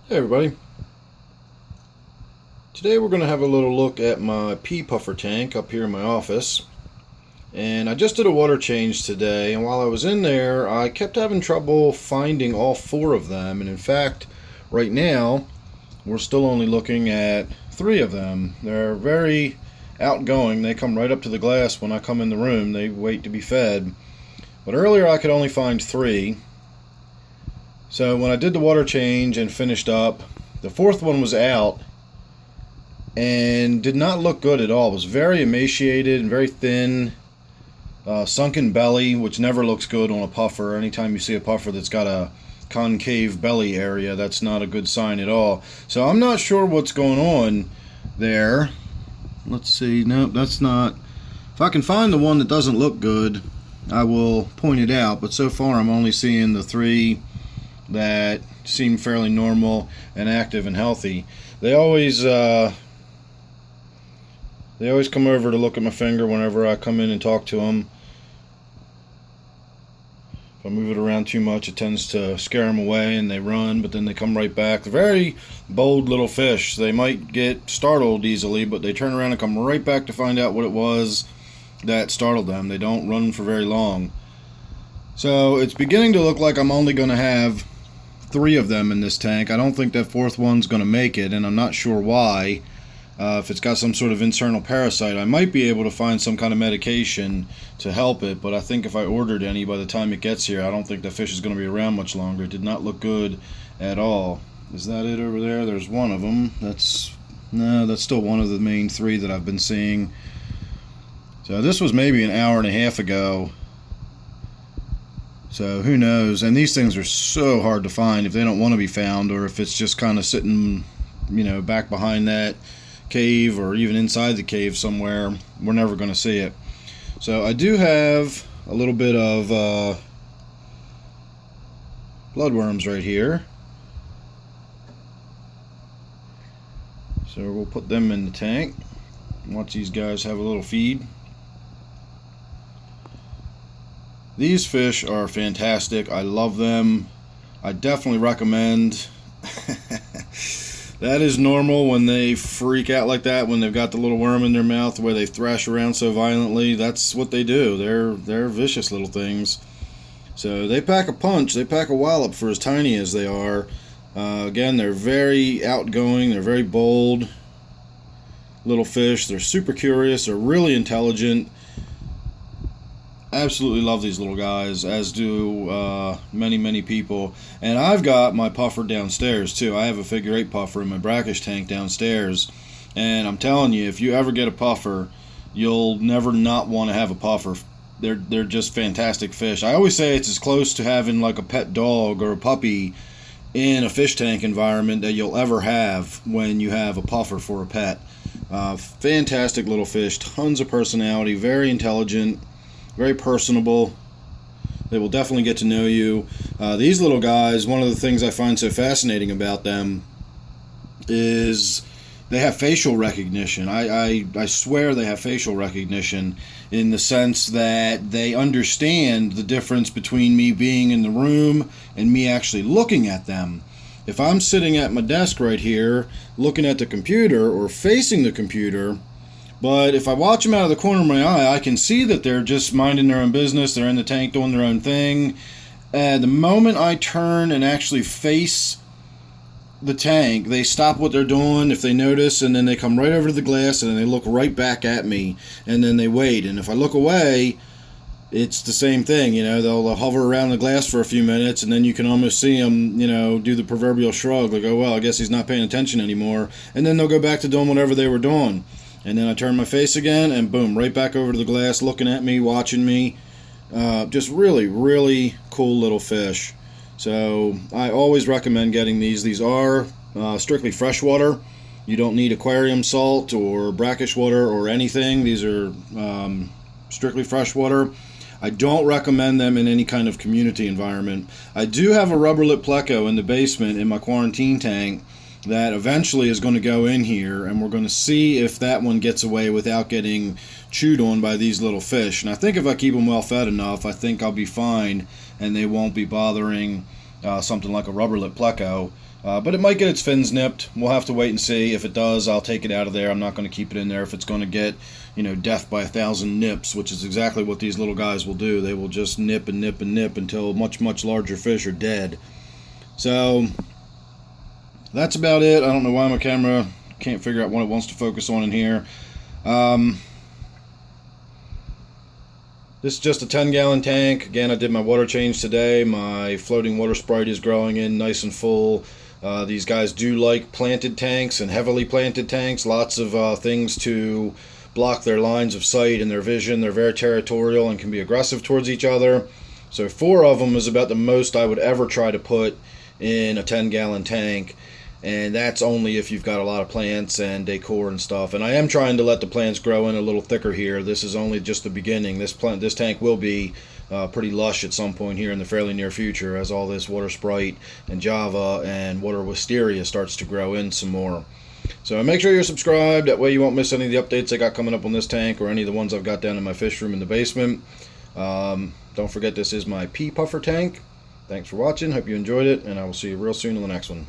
Hey everybody, today we're going to have a little look at my Pea Puffer tank up here in my office. And I just did a water change today, and while I was in there I kept having trouble finding all four of them, and in fact right now we're still only looking at three of them. They're very outgoing. They come right up to the glass when I come in the room. They wait to be fed. But earlier I could only find three. So when I did the water change and finished up, the fourth one was out and did not look good at all. It was very emaciated and very thin, sunken belly, which never looks good on a puffer. Anytime you see a puffer that's got a concave belly area, that's not a good sign at all. So I'm not sure what's going on there. Let's see. Nope, that's not. If I can find the one that doesn't look good, I will point it out. But so far I'm only seeing the three that seem fairly normal and active and healthy. They always come over to look at my finger whenever I come in and talk to them. If I move it around too much, it tends to scare them away and they run, but then they come right back. They're very bold little fish. They might get startled easily, but they turn around and come right back to find out what it was that startled them. They don't run for very long. So it's beginning to look like I'm only going to have three of them in this tank. I don't think that fourth one's going to make it, and I'm not sure why. If it's got some sort of internal parasite, I might be able to find some kind of medication to help it, but I think if I ordered any by the time it gets here, I don't think that fish is going to be around much longer. It did not look good at all. Is that it over there? There's one of them. No, that's still one of the main three that I've been seeing. So this was maybe an hour and a half ago. So who knows? And these things are so hard to find if they don't want to be found, or if it's just kind of sitting, back behind that cave or even inside the cave somewhere. We're never going to see it. So I do have a little bit of bloodworms right here. So we'll put them in the tank. Watch these guys have a little feed. These fish are fantastic. I love them. I definitely recommend. That is normal when they freak out like that, when they've got the little worm in their mouth where they thrash around so violently. That's what they do. They're vicious little things. So they pack a punch. They pack a wallop for as tiny as they are. Again, they're very outgoing. They're very bold little fish. They're super curious. They're really intelligent. Absolutely love these little guys, as do many people. And I've got my puffer downstairs too. I have a figure 8 puffer in my brackish tank downstairs, and I'm telling you, if you ever get a puffer, you'll never not want to have a puffer. They're just fantastic fish. I always say it's as close to having like a pet dog or a puppy in a fish tank environment that you'll ever have when you have a puffer for a pet. Fantastic little fish, tons of personality, very intelligent, very personable. They will definitely get to know you. These little guys, one of the things I find so fascinating about them is they have facial recognition. I swear they have facial recognition, in the sense that they understand the difference between me being in the room and me actually looking at them. If I'm sitting at my desk right here looking at the computer or facing the computer, but if I watch them out of the corner of my eye, I can see that they're just minding their own business. They're in the tank doing their own thing. And the moment I turn and actually face the tank, they stop what they're doing if they notice, and then they come right over to the glass and then they look right back at me, and then they wait. And if I look away, it's the same thing. They'll hover around the glass for a few minutes, and then you can almost see them, do the proverbial shrug, like, oh, well, I guess he's not paying attention anymore. And then they'll go back to doing whatever they were doing. And then I turn my face again, and boom, right back over to the glass, looking at me, watching me. Just really cool little fish. So I always recommend getting these. These are strictly freshwater. You don't need aquarium salt or brackish water or anything. These are strictly freshwater. I don't recommend them in any kind of community environment. I do have a rubber lip pleco in the basement in my quarantine tank that eventually is going to go in here, and we're going to see if that one gets away without getting chewed on by these little fish. And I think if I keep them well fed enough, I think I'll be fine, and they won't be bothering something like a rubber lip pleco. But it might get its fins nipped. We'll have to wait and see. If it does, I'll take it out of there. I'm not going to keep it in there if it's going to get, death by 1,000 nips, which is exactly what these little guys will do. They will just nip and nip and nip until much, much larger fish are dead. So, that's about it. I don't know why my camera can't figure out what it wants to focus on in here. This is just a 10-gallon tank. Again, I did my water change today. My floating water sprite is growing in nice and full. These guys do like planted tanks and heavily planted tanks. Lots of things to block their lines of sight and their vision. They're very territorial and can be aggressive towards each other. So 4 of them is about the most I would ever try to put in a 10-gallon tank. And that's only if you've got a lot of plants and decor and stuff. And I am trying to let the plants grow in a little thicker here. This is only just the beginning. This tank will be pretty lush at some point here in the fairly near future as all this water sprite and java and water wisteria starts to grow in some more. So make sure you're subscribed. That way you won't miss any of the updates I got coming up on this tank or any of the ones I've got down in my fish room in the basement. Don't forget, this is my Pea Puffer Tank. Thanks for watching. Hope you enjoyed it, and I will see you real soon on the next one.